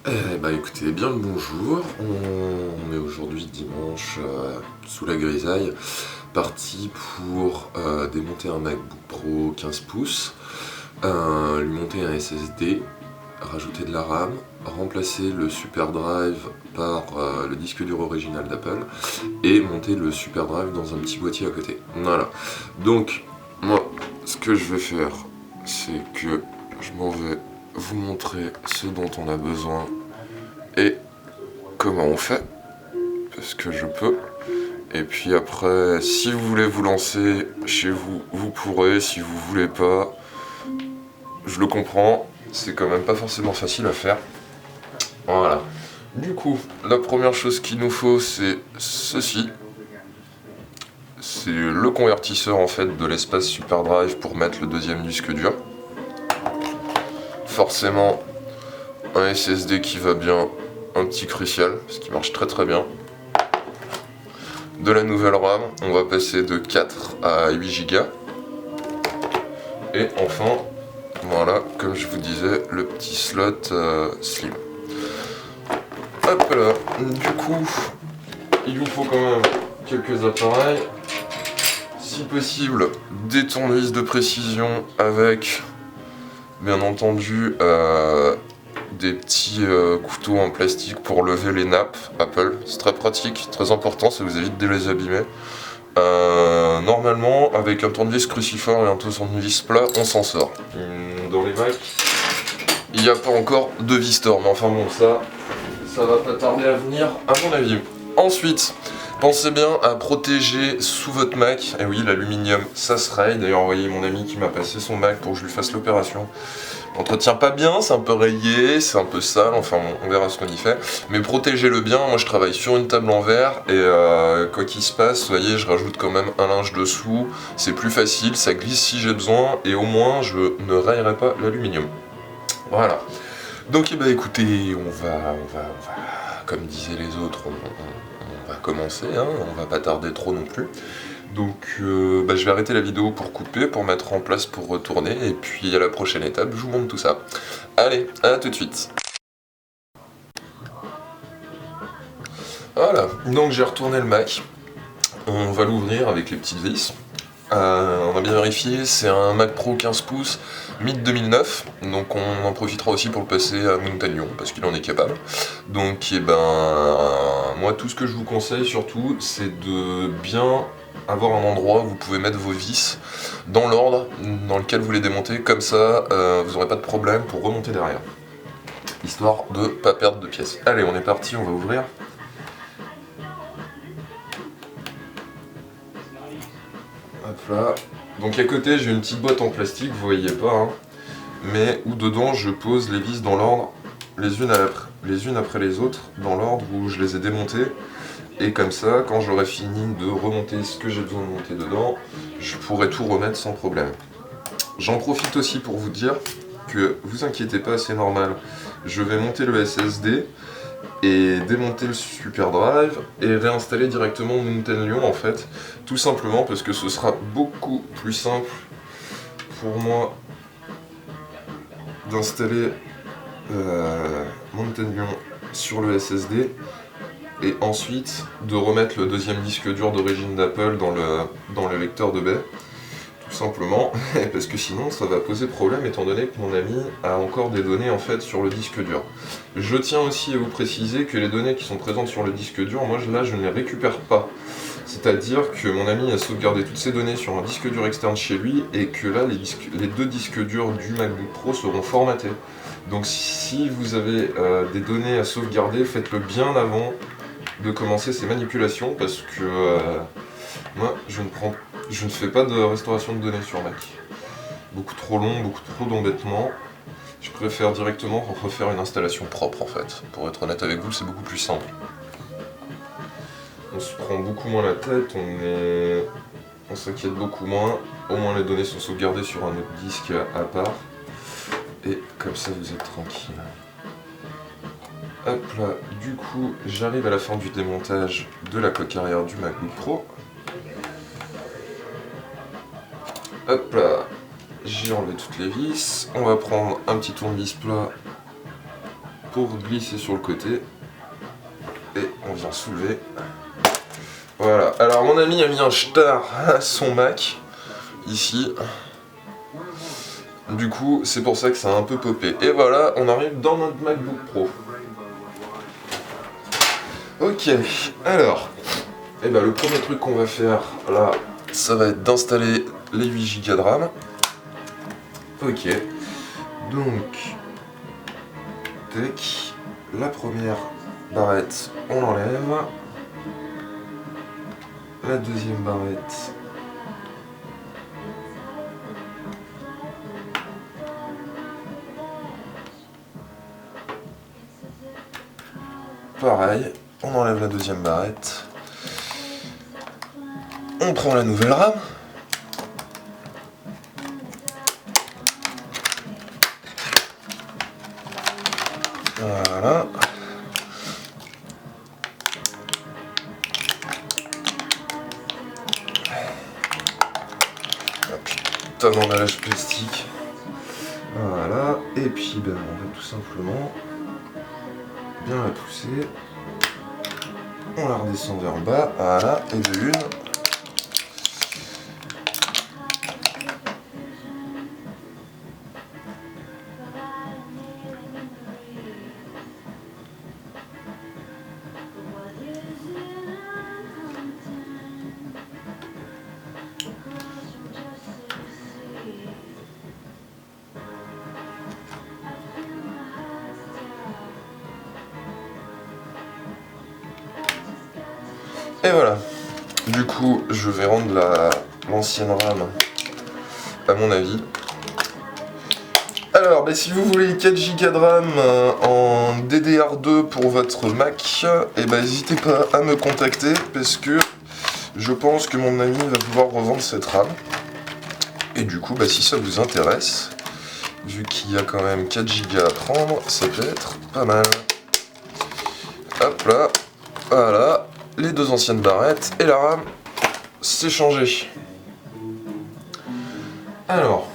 Écoutez, bien le bonjour, on est aujourd'hui dimanche sous la grisaille, parti pour démonter un MacBook Pro 15 pouces, lui monter un SSD, rajouter de la RAM, remplacer le SuperDrive par le disque dur original d'Apple et monter le SuperDrive dans un petit boîtier à côté. Voilà, donc moi ce que je vais faire c'est que je m'en vais vous montrer ce dont on a besoin et comment on fait, parce que je peux. Et puis après, si vous voulez vous lancer chez vous, vous pourrez. Si vous voulez pas, je le comprends, c'est quand même pas forcément facile à faire. Voilà. Du coup, la première chose qu'il nous faut, c'est ceci. C'est le convertisseur en fait de l'espace SuperDrive pour mettre le deuxième disque dur. Forcément, un SSD qui va bien, un petit crucial, parce qu'il marche très très bien. De la nouvelle RAM, on va passer de 4 à 8 Go. Et enfin, voilà, comme je vous disais, le petit slot slim. Hop là, du coup, il vous faut quand même quelques appareils. Si possible, des tournevis de précision avec, bien entendu, des petits couteaux en plastique pour lever les nappes Apple. C'est très pratique, très important, ça vous évite de les abîmer. Normalement, avec un tournevis cruciforme et un tournevis plat, on s'en sort. Dans les Macs, il n'y a pas encore de Vistor, mais enfin bon, ça va pas tarder à venir, à mon avis. Ensuite, pensez bien à protéger sous votre Mac. Et oui, l'aluminium, ça se raye. D'ailleurs, vous voyez mon ami qui m'a passé son Mac pour que je lui fasse l'opération. Entretient pas bien, c'est un peu rayé, c'est un peu sale, enfin on verra ce qu'on y fait. Mais protégez-le bien, moi je travaille sur une table en verre et quoi qu'il se passe, vous voyez, je rajoute quand même un linge dessous, c'est plus facile, ça glisse si j'ai besoin et au moins je ne rayerai pas l'aluminium. Voilà. Donc écoutez, comme disaient les autres, on va commencer, hein, on va pas tarder trop non plus. Donc je vais arrêter la vidéo pour couper, pour mettre en place, pour retourner, et puis à la prochaine étape, je vous montre tout ça. Allez, à tout de suite. Voilà, donc j'ai retourné le Mac. On va l'ouvrir avec les petites vis. On a bien vérifié, c'est un Mac Pro 15 pouces mid 2009, donc on en profitera aussi pour le passer à Mountain Lion, parce qu'il en est capable. Donc moi tout ce que je vous conseille surtout, c'est de bien avoir un endroit où vous pouvez mettre vos vis dans l'ordre dans lequel vous les démontez, comme ça vous n'aurez pas de problème pour remonter derrière. Histoire de pas perdre de pièces. Allez, on est parti, on va ouvrir. Hop là. Donc à côté j'ai une petite boîte en plastique, vous voyez pas, hein, mais où dedans je pose les vis dans l'ordre, les unes après les autres, dans l'ordre où je les ai démontées. Et comme ça, quand j'aurai fini de remonter ce que j'ai besoin de monter dedans, je pourrai tout remettre sans problème. J'en profite aussi pour vous dire que vous inquiétez pas, c'est normal. Je vais monter le SSD et démonter le SuperDrive et réinstaller directement Mountain Lion en fait, tout simplement parce que ce sera beaucoup plus simple pour moi d'installer Mountain Lion sur le SSD et ensuite de remettre le deuxième disque dur d'origine d'Apple dans le lecteur de baie, tout simplement, parce que sinon ça va poser problème étant donné que mon ami a encore des données en fait sur le disque dur. Je tiens aussi à vous préciser que les données qui sont présentes sur le disque dur, moi là je ne les récupère pas. C'est-à-dire que mon ami a sauvegardé toutes ces données sur un disque dur externe chez lui et que là les deux disques durs du MacBook Pro seront formatés. Donc si vous avez des données à sauvegarder, faites-le bien avant de commencer ces manipulations parce que moi je ne fais pas de restauration de données sur Mac. Beaucoup trop long, beaucoup trop d'embêtements. Je préfère directement refaire une installation propre en fait. Pour être honnête avec vous, c'est beaucoup plus simple. On se prend beaucoup moins la tête, on s'inquiète beaucoup moins. Au moins les données sont sauvegardées sur un autre disque à part. Et comme ça vous êtes tranquille. Hop là, du coup, j'arrive à la fin du démontage de la coque arrière du MacBook Pro. Hop là, j'ai enlevé toutes les vis. On va prendre un petit tournevis plat pour glisser sur le côté. Et on vient soulever. Voilà, alors mon ami a mis un star à son Mac, ici. Du coup, c'est pour ça que ça a un peu popé. Et voilà, on arrive dans notre MacBook Pro. Ok, alors, le premier truc qu'on va faire, là, ça va être d'installer les 8 Go de RAM. Ok, donc, tac, la première barrette, on l'enlève. La deuxième barrette. Pareil, on enlève la deuxième barrette. On prend la nouvelle RAM. Voilà. Putain d'emballage plastique. Voilà. Et puis on va tout simplement bien la pousser. On la redescend vers le bas. Voilà. Et de une. Et voilà. Du coup, je vais rendre l'ancienne RAM à mon avis. Alors, si vous voulez 4 Go de RAM en DDR2 pour votre Mac, n'hésitez pas à me contacter parce que je pense que mon ami va pouvoir revendre cette RAM. Et du coup, si ça vous intéresse, vu qu'il y a quand même 4 Go à prendre, ça peut être pas mal. Hop là, voilà, les deux anciennes barrettes et la RAM, c'est changé. Alors,